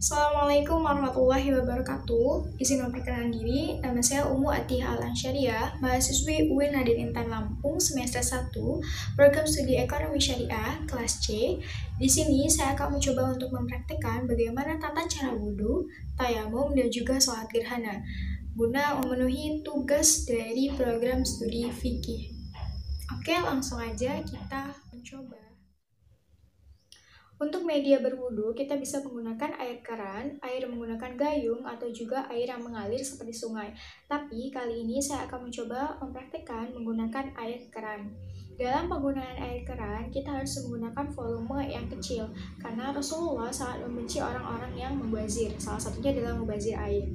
Assalamualaikum warahmatullahi wabarakatuh. Izin memperkenalkan diri, nama saya Umu Atiyah Al-Ansyariah, mahasiswi UIN Nadine Intan Lampung semester 1, program studi Ekonomi Syariah, kelas C. Di sini saya akan mencoba untuk mempraktikkan bagaimana tata cara wudhu, tayamum, dan juga sholat gerhana, guna memenuhi tugas dari program studi fikih. Oke, langsung aja kita mencoba. Untuk media berwudu, kita bisa menggunakan air keran, air menggunakan gayung, atau juga air yang mengalir seperti sungai. Tapi kali ini saya akan mencoba mempraktikkan menggunakan air keran. Dalam penggunaan air keran, kita harus menggunakan volume yang kecil, karena Rasulullah sangat membenci orang-orang yang mubazir. Salah satunya adalah mubazir air.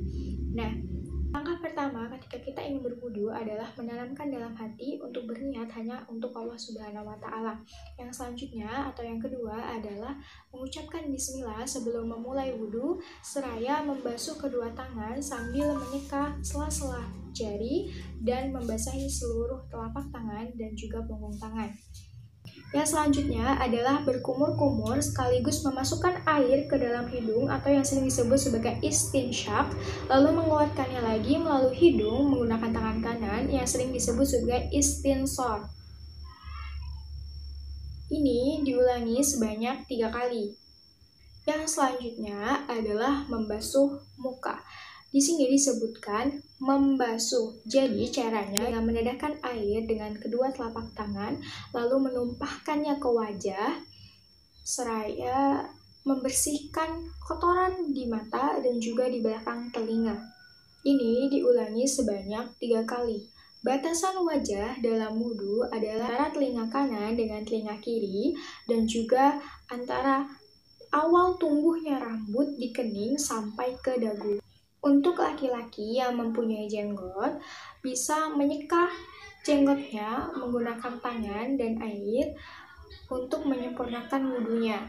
Nah, langkah pertama ketika kita ingin berwudu adalah menanamkan dalam hati untuk berniat hanya untuk Allah Subhanahu wa Ta'ala. Yang selanjutnya atau yang kedua adalah mengucapkan bismillah sebelum memulai wudu, seraya membasuh kedua tangan sambil menyeka sela-sela jari dan membasahi seluruh telapak tangan dan juga punggung tangan. Yang selanjutnya adalah berkumur-kumur sekaligus memasukkan air ke dalam hidung atau yang sering disebut sebagai istinsyak, lalu mengeluarkannya lagi melalui hidung menggunakan tangan kanan yang sering disebut sebagai istinsor. Ini diulangi sebanyak 3 kali. Yang selanjutnya adalah membasuh muka. Di sini disebutkan membasuh. Jadi caranya dengan menedahkan air dengan kedua telapak tangan, lalu menumpahkannya ke wajah, seraya membersihkan kotoran di mata dan juga di belakang telinga. Ini diulangi sebanyak 3 kali. Batasan wajah dalam wudu adalah antara telinga kanan dengan telinga kiri dan juga antara awal tumbuhnya rambut di kening sampai ke dagu. Untuk laki-laki yang mempunyai jenggot, bisa menyeka jenggotnya menggunakan tangan dan air untuk menyempurnakan wudhunya.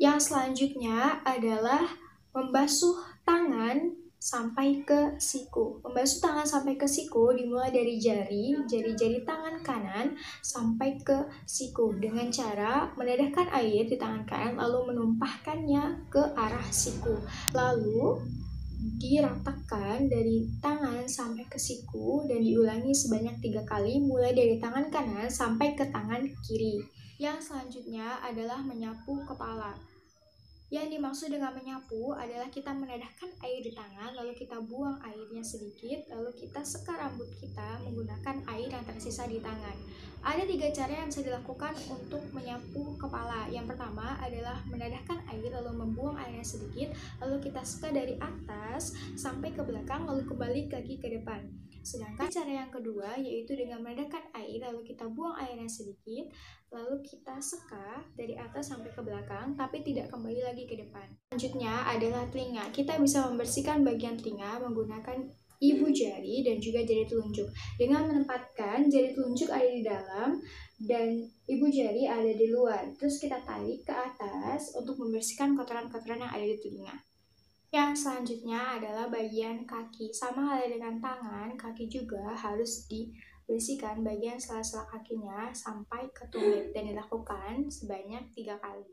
Yang selanjutnya adalah membasuh tangan sampai ke siku. Membasuh tangan sampai ke siku dimulai dari jari tangan kanan sampai ke siku dengan cara menedahkan air di tangan kanan lalu menumpahkannya ke arah siku. Lalu diratakan dari tangan sampai ke siku dan diulangi sebanyak 3 kali mulai dari tangan kanan sampai ke tangan kiri. Yang selanjutnya adalah menyapu kepala. Yang dimaksud dengan menyapu adalah kita menedahkan air di tangan, lalu kita buang airnya sedikit, lalu kita seka rambut kita menggunakan air yang tersisa di tangan. Ada 3 cara yang bisa dilakukan untuk menyapu kepala. Yang pertama adalah menedahkan air, lalu membuang airnya sedikit, lalu kita seka dari atas sampai ke belakang, lalu kembali kaki ke depan. Sedangkan cara yang kedua yaitu dengan menedahkan air, lalu kita buang airnya sedikit, lalu kita seka dari atas sampai ke belakang, tapi tidak kembali lagi ke depan. Selanjutnya adalah telinga. Kita bisa membersihkan bagian telinga menggunakan ibu jari dan juga jari telunjuk. Dengan menempatkan jari telunjuk ada di dalam dan ibu jari ada di luar. Terus kita tarik ke atas untuk membersihkan kotoran-kotoran yang ada di telinga. Yang selanjutnya adalah bagian kaki. Sama halnya dengan tangan, kaki juga harus dibersihkan bagian sela-sela kakinya sampai ke tumit dan dilakukan sebanyak 3 kali.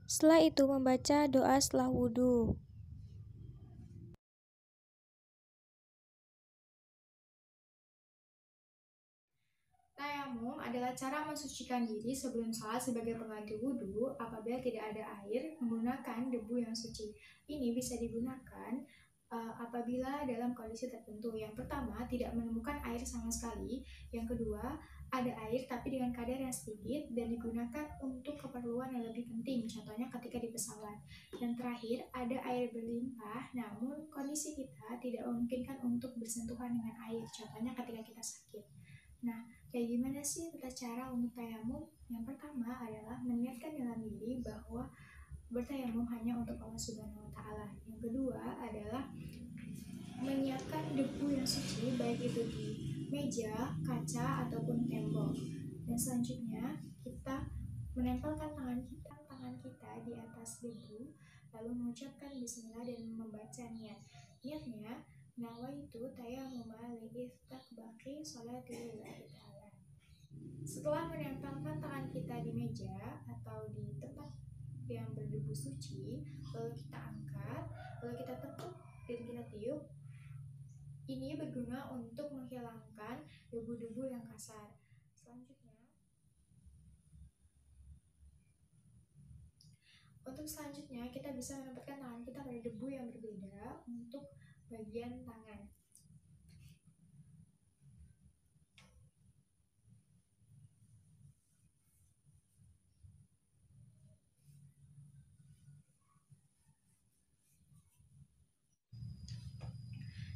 Setelah itu membaca doa setelah wudhu. Tayamum adalah cara mensucikan diri sebelum salat sebagai pengganti wudhu apabila tidak ada air menggunakan debu yang suci. Ini bisa digunakan apabila dalam kondisi tertentu. Yang pertama, tidak menemukan air sama sekali. Yang kedua, ada air tapi dengan kadar yang sedikit dan digunakan untuk keperluan yang lebih penting, contohnya ketika di pesawat. Yang terakhir, ada air berlimpah namun kondisi kita tidak memungkinkan untuk bersentuhan dengan air, contohnya ketika kita sakit. Nah, kayak gimana sih tata cara untuk tayamum? Yang pertama adalah meniatkan dalam diri bahwa bertayamum hanya untuk Allah Subhanahu wa Ta'ala. Yang kedua adalah menyiapkan debu yang suci, baik itu di meja, kaca, ataupun tembok. Dan selanjutnya kita menempelkan tangan kita di atas debu, lalu mengucapkan bismillah dan membaca niat. Niatnya, nawaitu tayammuma liiftaqbaqi sholati lillahi ta'ala. Setelah menempelkan tangan kita di meja atau di tempat yang berdebu debu suci, lalu kita angkat, lalu kita tepuk dan kita tiup. Ini berguna untuk menghilangkan debu-debu yang kasar. Selanjutnya kita bisa menempatkan tangan kita pada debu yang berbeda untuk bagian tangan.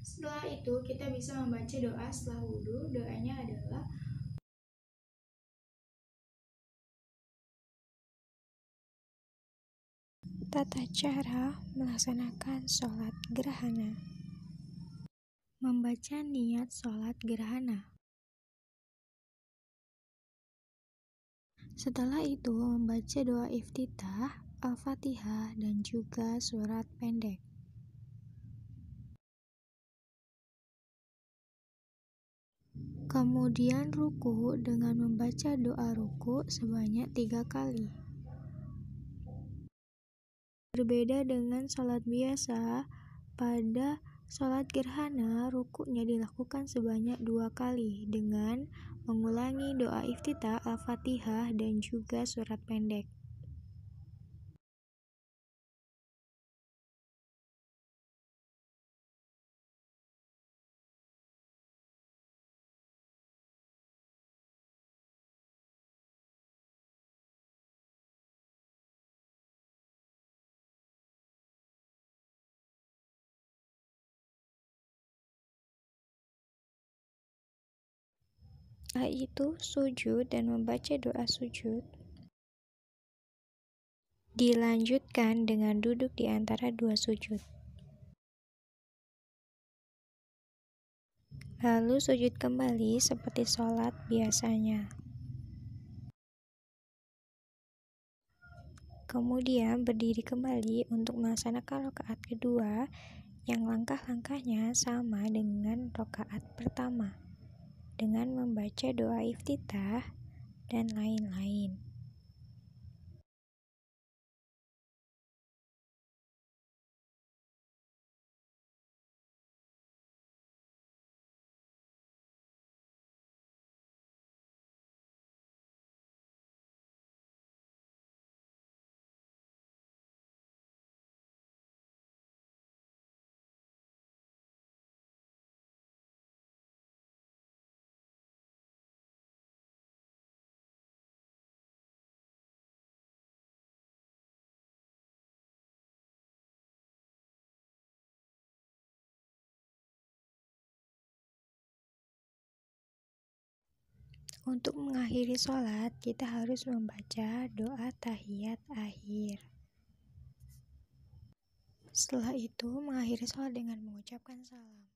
Setelah itu kita bisa membaca doa setelah wudhu. Doanya adalah Tata cara melaksanakan sholat gerhana. Membaca niat sholat gerhana. Setelah itu membaca doa iftitah, Al-Fatihah, dan juga surat pendek. Kemudian ruku dengan membaca doa ruku sebanyak 3 kali. Berbeda dengan sholat biasa, pada sholat gerhana rukunya dilakukan sebanyak 2 kali dengan mengulangi doa iftitah, Al-Fatihah, dan juga surat pendek. Setelah itu sujud dan membaca doa sujud. Dilanjutkan dengan duduk di antara 2 sujud. Lalu sujud kembali seperti sholat biasanya. Kemudian berdiri kembali untuk melaksanakan rakaat kedua yang langkah-langkahnya sama dengan rakaat pertama, dengan membaca doa iftitah dan lain-lain. Untuk mengakhiri sholat, kita harus membaca doa tahiyat akhir. Setelah itu, mengakhiri sholat dengan mengucapkan salam.